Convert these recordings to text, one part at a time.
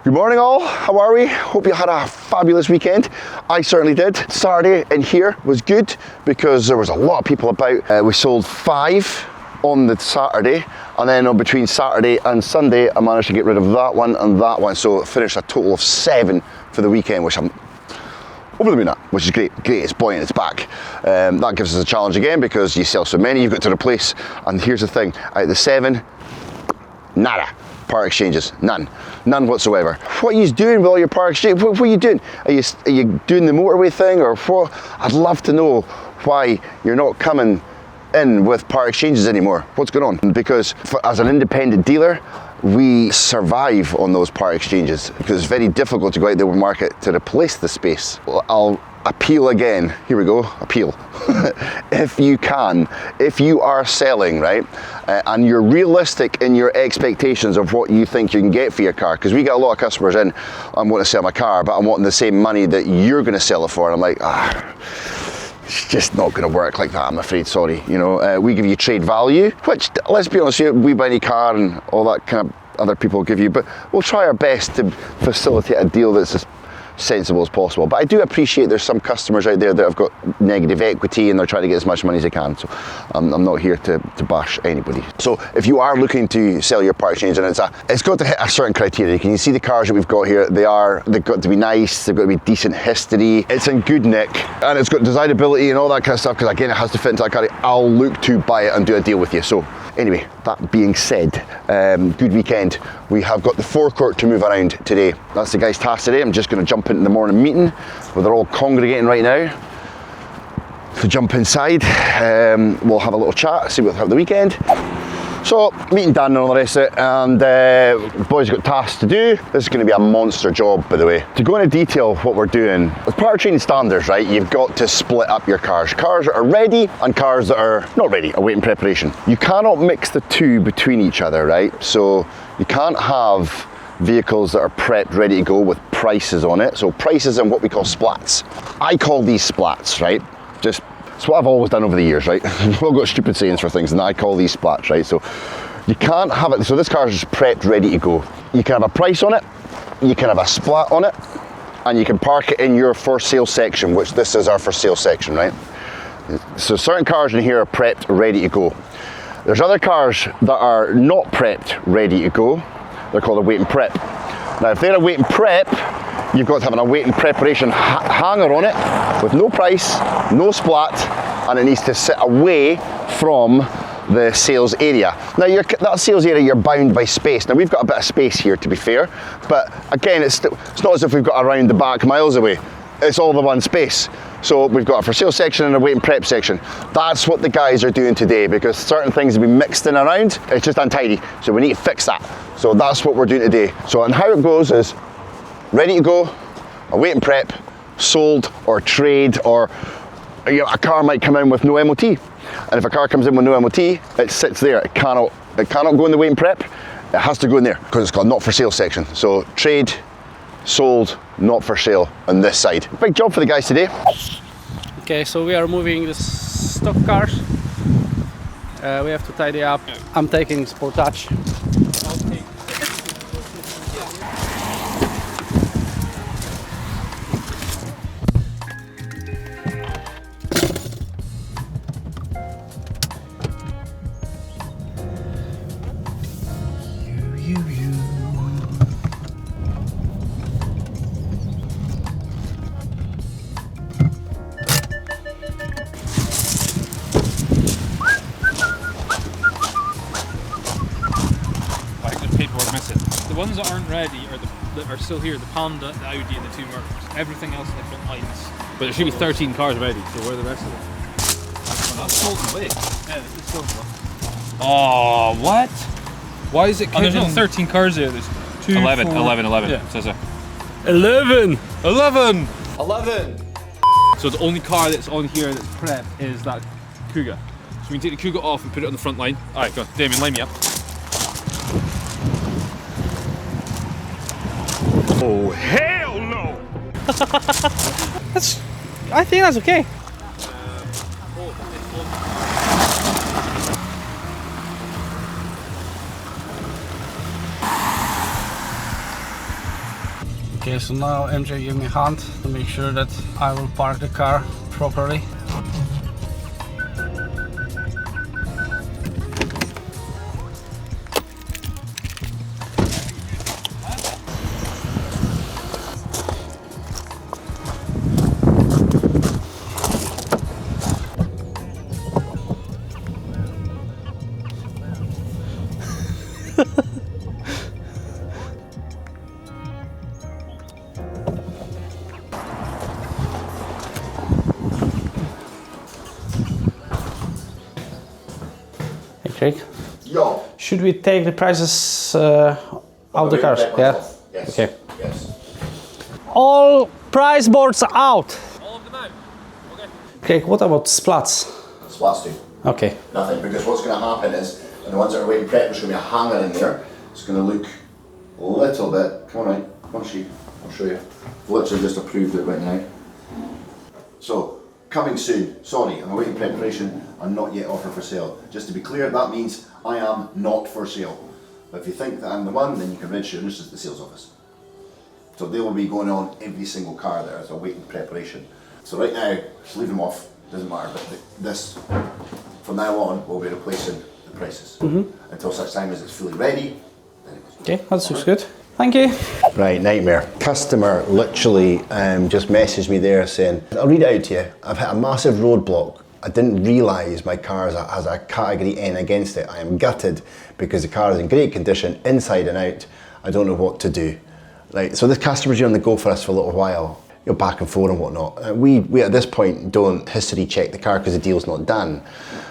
Good morning all, how are we? Hope you had a fabulous weekend. I certainly did. Saturday in here was good because there was a lot of people about. We sold 5 on the Saturday, and then between Saturday and Sunday I managed to get rid of that one and that one, so finished a total of 7 for the weekend, which I'm over the moon at, which is great. It's buoyant, it's back. That gives us a challenge again because you sell so many you've got to replace, and here's the thing, out of the 7, nada. Part exchanges, none whatsoever. What are you doing with all your part exchange? What are you doing? Are you doing the motorway thing, or what? I'd love to know why you're not coming in with part exchanges anymore. What's going on? Because as an independent dealer, we survive on those part exchanges because it's very difficult to go out there with market to replace the space. I'll appeal again. Here we go, appeal. If you can, if you are selling, right, and you're realistic in your expectations of what you think you can get for your car, because we get a lot of customers in, I'm wanting to sell my car, but I'm wanting the same money that you're going to sell it for, and I'm like, it's just not going to work like that, I'm afraid, sorry. You know, we give you trade value, which, let's be honest here, we buy any car and all that kind of other people give you, but we'll try our best to facilitate a deal that's as sensible as possible. But I do appreciate there's some customers out there that have got negative equity and they're trying to get as much money as they can, so I'm not here to bash anybody. So if you are looking to sell your part exchange, and it's got to hit a certain criteria. Can you see the cars that we've got here? They've got to be nice, they've got to be decent history, it's in good nick, and it's got desirability and all that kind of stuff, because again, it has to fit into that car. I'll look to buy it and do a deal with you. So anyway, that being said, good weekend. We have got the forecourt to move around today. That's the guy's task today. I'm just going to jump into the morning meeting where they're all congregating right now. So jump inside, we'll have a little chat, see what we have the weekend. So, meeting done and all the rest of it, and the boys got tasks to do. This is going to be a monster job, by the way. To go into detail what we're doing, with power training standards, right, you've got to split up your cars. Cars that are ready and cars that are not ready, awaiting preparation. You cannot mix the two between each other, right? So you can't have vehicles that are prepped, ready to go with prices on it. So prices and what we call splats. I call these splats, right? Just, it's what I've always done over the years, right? We've all got stupid sayings for things, and I call these splats, right? So you can't have it, so this car is just prepped, ready to go. You can have a price on it, you can have a splat on it, and you can park it in your for sale section, which this is our for sale section, right? So certain cars in here are prepped, ready to go. There's other cars that are not prepped, ready to go. They're called a wait and prep. Now, if they're a wait and prep, you've got to have an awaiting preparation hanger on it with no price, no splat, and it needs to sit away from the sales area. Now, that sales area, you're bound by space. Now, we've got a bit of space here, to be fair, but again, it's not as if we've got around the back miles away. It's all the one space. So we've got a for sale section and a wait and prep section. That's what the guys are doing today, because certain things have been mixed in around. It's just untidy, so we need to fix that. So that's what we're doing today. So, and how it goes is ready to go, a wait and prep, sold or trade, or you know, a car might come in with no MOT. And if a car comes in with no MOT, it sits there. It cannot go in the wait and prep. It has to go in there because it's called not for sale section. So trade, sold, not for sale on this side. Big job for the guys today. Okay, so we are moving the stock cars. We have to tidy up. I'm taking Sportage. The ones that aren't ready or that are still here, the Panda, the Audi and the 2 Mercs. Everything else in the front lines. But there should be 13 cars ready, so where are the rest of them? That's sold away. Yeah, this is sold away. Oh, what? Why is it? Oh, there's not 13 cars there. There's 2, 11. Yeah. So 11! 11! So the only car that's on here that's prepped is that Kuga. So we can take the Kuga off and put it on the front line. Alright, go on. Damien, line me up. Oh, hell no! I think that's okay. Okay, so now MJ gave me a hand to make sure that I will park the car properly. Hey Craig, Yo. should we take the prices out of the cars? Yeah? Yes. Okay. Yes. All price boards out! All of them out. Okay. Craig, what about splats? Splats do. Okay. Nothing, because what's going to happen is, and the ones that are waiting prep, there's going to be a hanger in there. It's going to look a little bit. Come on, right. Come on, sheep. I'll show you. I've literally just approved it right now. So, coming soon. Sorry, I'm awaiting preparation. I'm not yet offered for sale. Just to be clear, that means I am not for sale. But if you think that I'm the one, then you can register. This is the sales office. So they will be going on every single car there as a waiting preparation. So right now, just leave them off. Doesn't matter. But this, from now on, will be replacing the prices until such time as it's fully ready. Then it goes. Okay, that looks good. Thank you. Right, nightmare. Customer literally just messaged me there saying, I'll read it out to you. I've hit a massive roadblock. I didn't realise my car has a category N against it. I am gutted because the car is in great condition, inside and out. I don't know what to do. Right, so this customer's been on the go for us for a little while. You're back and forth and whatnot. We at this point don't history check the car because the deal's not done.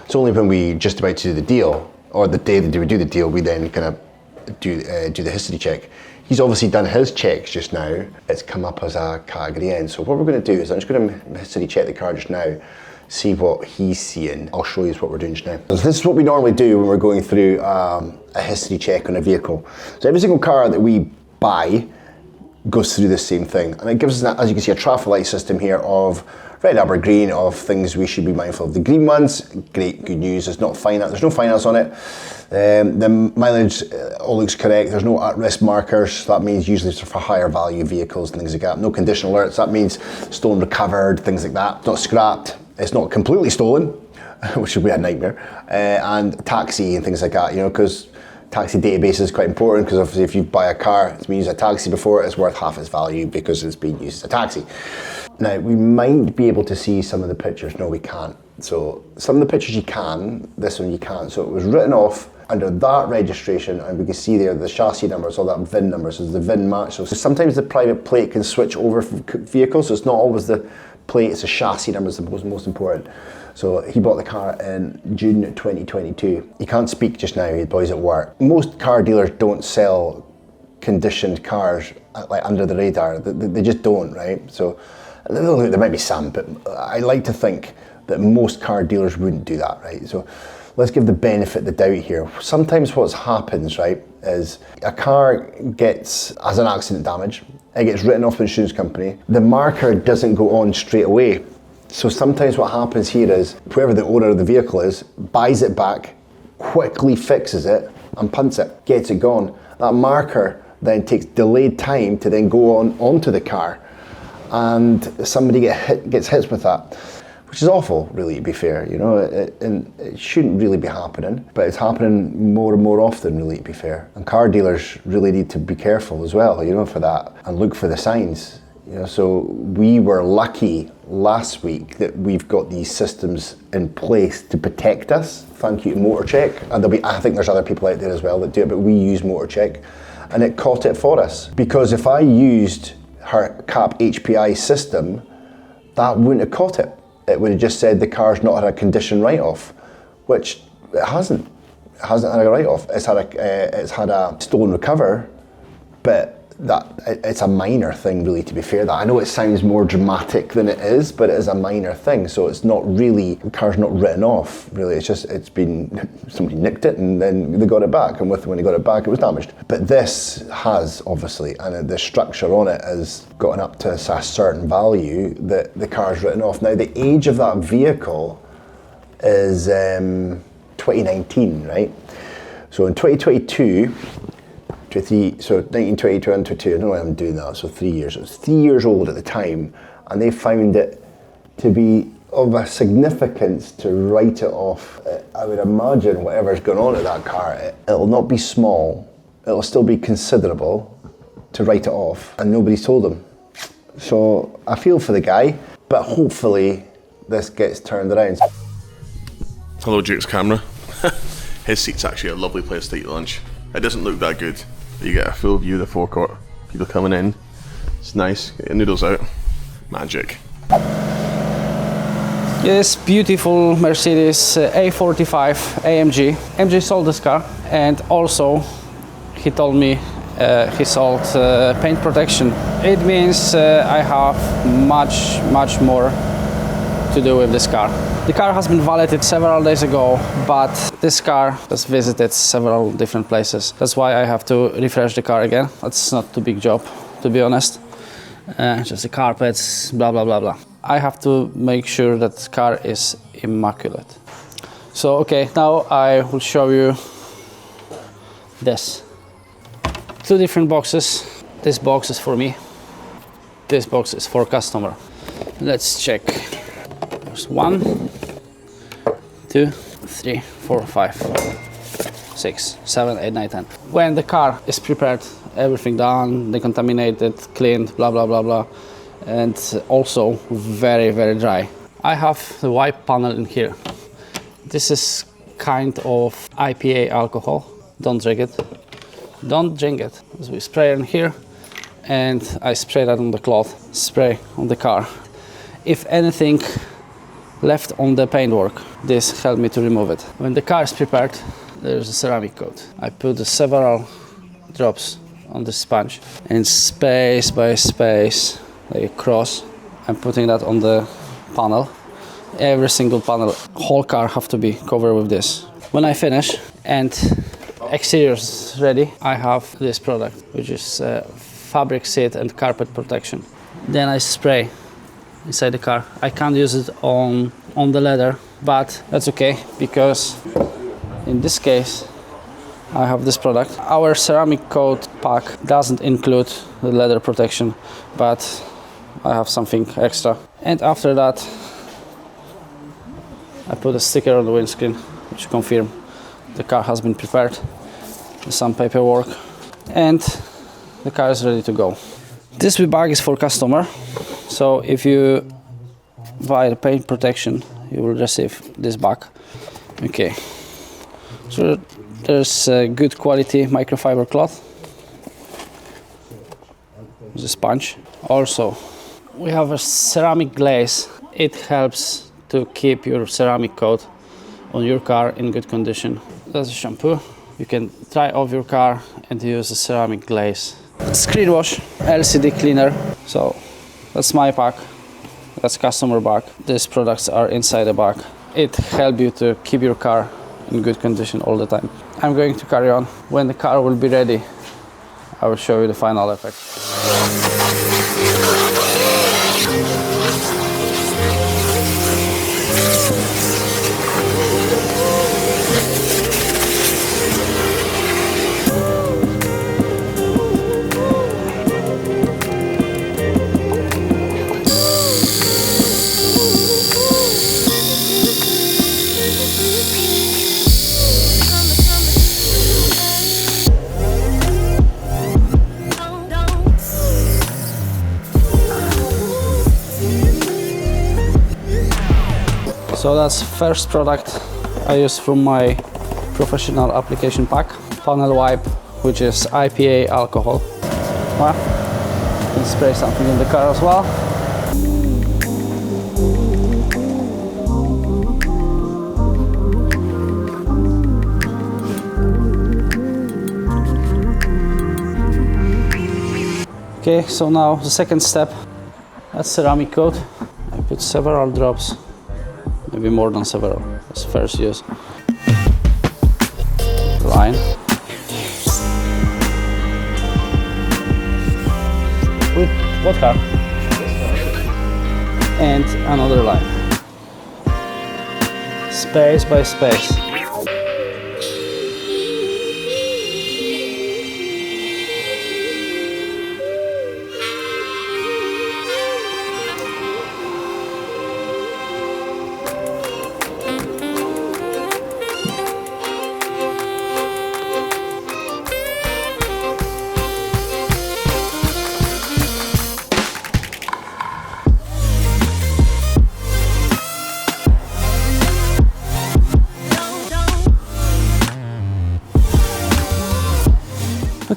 It's only when we just about to do the deal, or the day that we do the deal, we then kind of do the history check. He's obviously done his checks just now. It's come up as a category N. So what we're going to do is I'm just going to history check the car just now, see what he's seeing. I'll show you what we're doing just now. So this is what we normally do when we're going through a history check on a vehicle. So every single car that we buy goes through the same thing. And it gives us, as you can see, a traffic light system here of red, amber, green, of things we should be mindful of. The green ones, great, good news. There's no finance on it. The mileage all looks correct. There's no at-risk markers. That means usually it's for higher value vehicles and things like that. No condition alerts. That means stolen, recovered, things like that. Not scrapped. It's not completely stolen, which would be a nightmare. And taxi and things like that, you know, because taxi database is quite important, because obviously if you buy a car, it's been used as a taxi before, it's worth half its value because it's been used as a taxi. Now, we might be able to see some of the pictures. No, we can't. So some of the pictures you can, this one you can't. So it was written off under that registration, and we can see there the chassis numbers, all that VIN number, so the VIN match. So sometimes the private plate can switch over vehicles, so it's not always the plate, it's the chassis number is the most important. So he bought the car in June 2022. He can't speak just now, he boys at work. Most car dealers don't sell conditioned cars like under the radar. They just don't, right? So there might be some, but I like to think that most car dealers wouldn't do that, right? So let's give the benefit of the doubt here. Sometimes what happens, right, is a car has an accident damage, it gets written off the insurance company, the marker doesn't go on straight away. So sometimes what happens here is whoever the owner of the vehicle is buys it back, quickly fixes it and punts it, gets it gone. That marker then takes delayed time to then go onto the car, and somebody gets hit with that, which is awful, really, to be fair, you know, and it shouldn't really be happening, but it's happening more and more often, really, to be fair. And car dealers really need to be careful as well, you know, for that, and look for the signs. You know, so we were lucky last week that we've got these systems in place to protect us. Thank you to MotorCheck, and I think there's other people out there as well that do it, but we use MotorCheck, and it caught it for us. Because if I used her CAP HPI system, that wouldn't have caught it. It would have just said the car's not had a condition write-off, which it hasn't. It hasn't had a write-off. It's had a stolen recover, but it's a minor thing, really, to be fair. That I know it sounds more dramatic than it is, but it is a minor thing. So it's not really, the car's not written off, really. It's just, somebody nicked it and then they got it back, and when they got it back, it was damaged. But this has, obviously, and the structure on it has gotten up to a certain value that the car's written off. Now, the age of that vehicle is 2019, right? So in 2022, so 1920 to 22, I don't know why I'm doing that, so 3 years. It was 3 years old at the time, and they found it to be of a significance to write it off. I would imagine whatever's going on at that car, it'll not be small, it'll still be considerable to write it off, and nobody's told him. So I feel for the guy, but hopefully this gets turned around. Hello, Jake's camera. His seat's actually a lovely place to eat lunch. It doesn't look that good, but you get a full view of the forecourt. People coming in. It's nice. Get the noodles out. Magic. This beautiful Mercedes A45 AMG. MG sold this car, and also he told me he sold paint protection. It means I have much more to do with this car. The car has been valeted several days ago, but this car has visited several different places. That's why I have to refresh the car again. That's not too big job, to be honest. Just the carpets, blah blah blah blah. I have to make sure that the car is immaculate. So okay, now I will show you this. 2 different boxes. This box is for me. This box is for customer. Let's check. There's 1, 2, 3, 4, 5, 6, 7, 8, 9, 10. When the car is prepared, everything done, decontaminated, cleaned, blah blah blah blah, and also very dry. I have the wipe panel in here. This is kind of IPA alcohol. Don't drink it. Don't drink it. So we spray it in here, and I spray that on the cloth. Spray on the car. If anything left on the paintwork, this helped me to remove it. When the car is prepared, there's a ceramic coat. I put several drops on the sponge, and space by space, like a cross, I'm putting that on the panel. Every single panel, whole car have to be covered with this. When I finish and exterior is ready, I have this product, which is fabric seat and carpet protection. Then I spray inside the car. I can't use it on the leather, but that's okay, because in this case I have this product. Our ceramic coat pack doesn't include the leather protection, but I have something extra. And after that I put a sticker on the windscreen which confirms the car has been prepared, some paperwork, and the car is ready to go. This bag is for customer, so if you buy the paint protection, you will receive this bag. Okay, so there's a good quality microfiber cloth. There's a sponge. Also, we have a ceramic glaze. It helps to keep your ceramic coat on your car in good condition. That's a shampoo. You can dry off your car and use a ceramic glaze. Screen wash, LCD cleaner. So that's my pack. That's customer bag. These products are inside the bag. It helps you to keep your car in good condition all the time. I'm going to carry on. When the car will be ready, I will show you the final effect. So that's first product I use from my professional application pack. Panel wipe, which is IPA alcohol. Well, you can spray something in the car as well. Okay, so now the second step, that's ceramic coat. I put several drops. Maybe more than several. That's first use. Line. With what car? And another line. Space by space.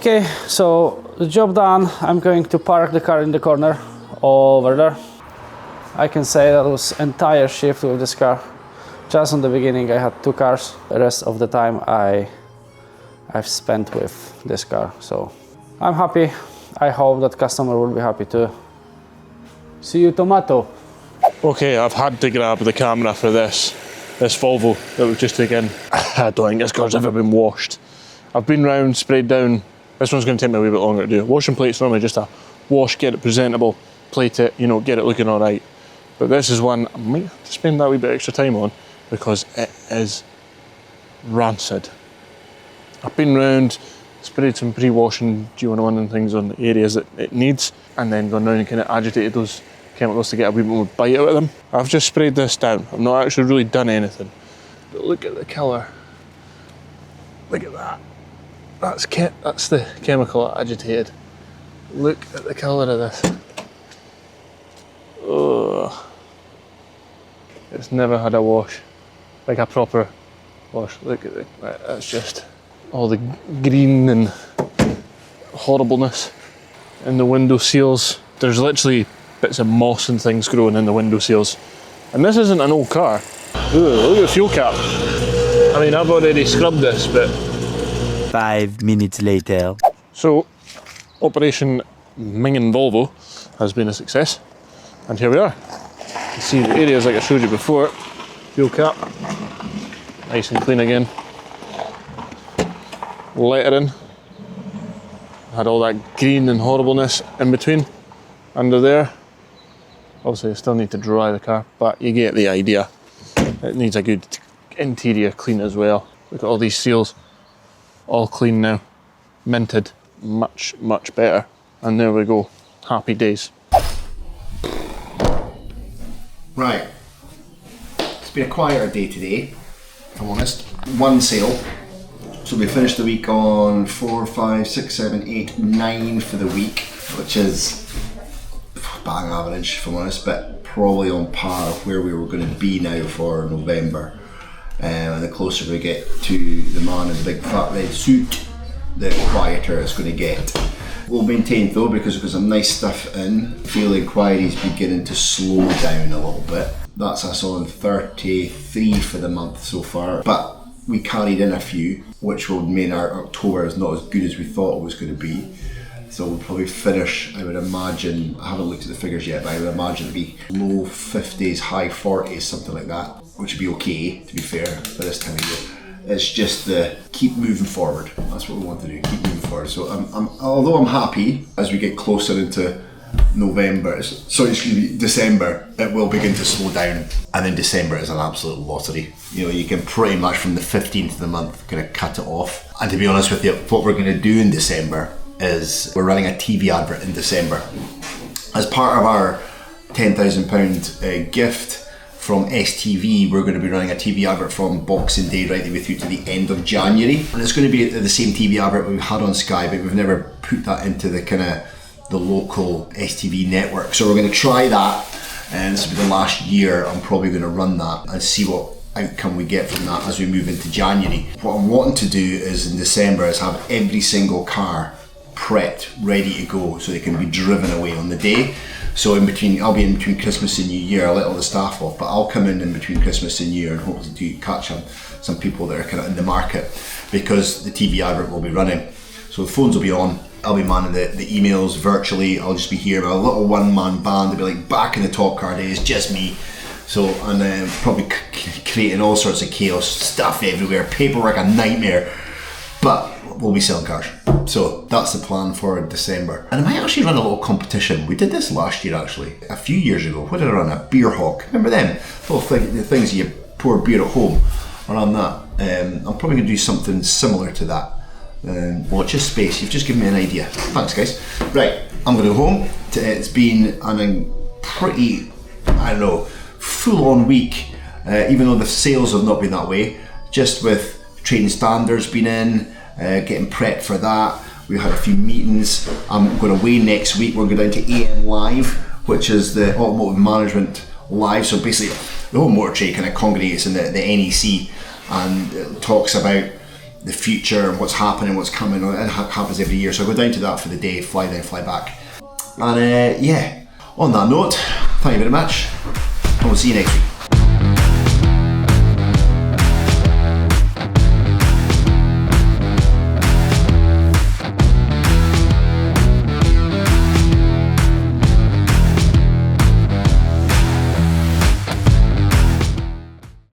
Okay, so the job done. I'm going to park the car in the corner over there. I can say that was entire shift with this car. Just in the beginning I had 2 cars. The rest of the time I've spent with this car. So I'm happy. I hope that customer will be happy too. See you, Tomato. Okay, I've had to grab the camera for this Volvo that we've just taken. I don't think this car's ever been washed. I've been round, sprayed down. This one's going to take me a wee bit longer to do. Washing plate's normally just a wash, get it presentable, plate it, you know, get it looking all right. But this is one I might have to spend that wee bit extra time on because it is rancid. I've been round, sprayed some pre-washing GeoN1 and things on the areas that it needs, and then gone round and kind of agitated those chemicals to get a wee bit more bite out of them. I've just sprayed this down. I've not actually really done anything. But look at the colour. Look at that. That's the chemical I agitated. Look at the colour of this. Ugh. It's never had a wash, like a proper wash. Look at it. That's just all the green and horribleness in the window seals. There's literally bits of moss and things growing in the window seals. And this isn't an old car. Ooh, look at the fuel cap. I mean, I've already scrubbed this, but 5 minutes later. so, Operation Mingin Volvo has been a success, and here we are. You can see the areas like I showed you before. Fuel cap, nice and clean again. Lettering, had all that green and horribleness in between, under there. Obviously I still need to dry the car, but you get the idea. It needs a good interior clean as well. Look at all these seals. All clean now, minted, much better. And there we go, happy days. Right, it's been a quieter day today, if I'm honest. 1 sale, so we finished the week on 4, 5, 6, 7, 8, 9 for the week, which is bang average, if I'm honest, but probably on par of where we were going to be now for November. And the closer we get to the man in the big fat red suit, the quieter it's going to get. We'll maintain though, because we've got some nice stuff in. Fuel inquiries beginning to slow down a little bit. That's us on 33 for the month so far, but we carried in a few, which will mean our October is not as good as we thought it was going to be. So we'll probably finish, I would imagine, I haven't looked at the figures yet, but I would imagine it'll be low 50s, high 40s, something like that, which would be okay, to be fair, for this time of year. It's just the keep moving forward. That's what we want to do, keep moving forward. So although I'm happy as we get closer into December, it will begin to slow down. And then December is an absolute lottery. You know, you can pretty much from the 15th of the month kind of cut it off. And to be honest with you, what we're going to do in December is we're running a TV advert in December. As part of our £10,000 gift from STV, we're going to be running a TV advert from Boxing Day right the way through to the end of January. And it's going to be the same TV advert we've had on Sky, but we've never put that into the kind of the local STV network. So we're going to try that, and this will be the last year I'm probably going to run that and see what outcome we get from that as we move into January. What I'm wanting to do is in December is have every single car prepped, ready to go, so they can be driven away on the day. So I'll be in between Christmas and New Year. I'll let all the staff off, but I'll come in between Christmas and New Year and hopefully do catch some people that are kind of in the market, because the TV advert will be running. So the phones will be on. I'll be manning the emails virtually. I'll just be here with a little one-man band. It'll be like back in the Top Car days, just me. So, and probably creating all sorts of chaos, stuff everywhere, paperwork a nightmare. But we'll be selling cars. So that's the plan for December. And I might actually run a little competition. We did this last year actually, a few years ago. What did I run? A beer hawk. Remember them? The things you pour beer at home. I ran that. I'm probably going to do something similar to that. Watch this space. You've just given me an idea. Thanks guys. Right, I'm going to go home. It's been a pretty, I don't know, full-on week. Even though the sales have not been that way. Just with trading standards being in, getting prepped for that. We had a few meetings. I'm going away next week. We're going down to AM Live, which is the Automotive Management Live. So basically, the whole motor trade kind of congregates in the NEC and it talks about the future and what's happening, what's coming. It happens every year, so I go down to that for the day, fly down, fly back. And yeah, on that note, thank you very much, and we'll see you next week.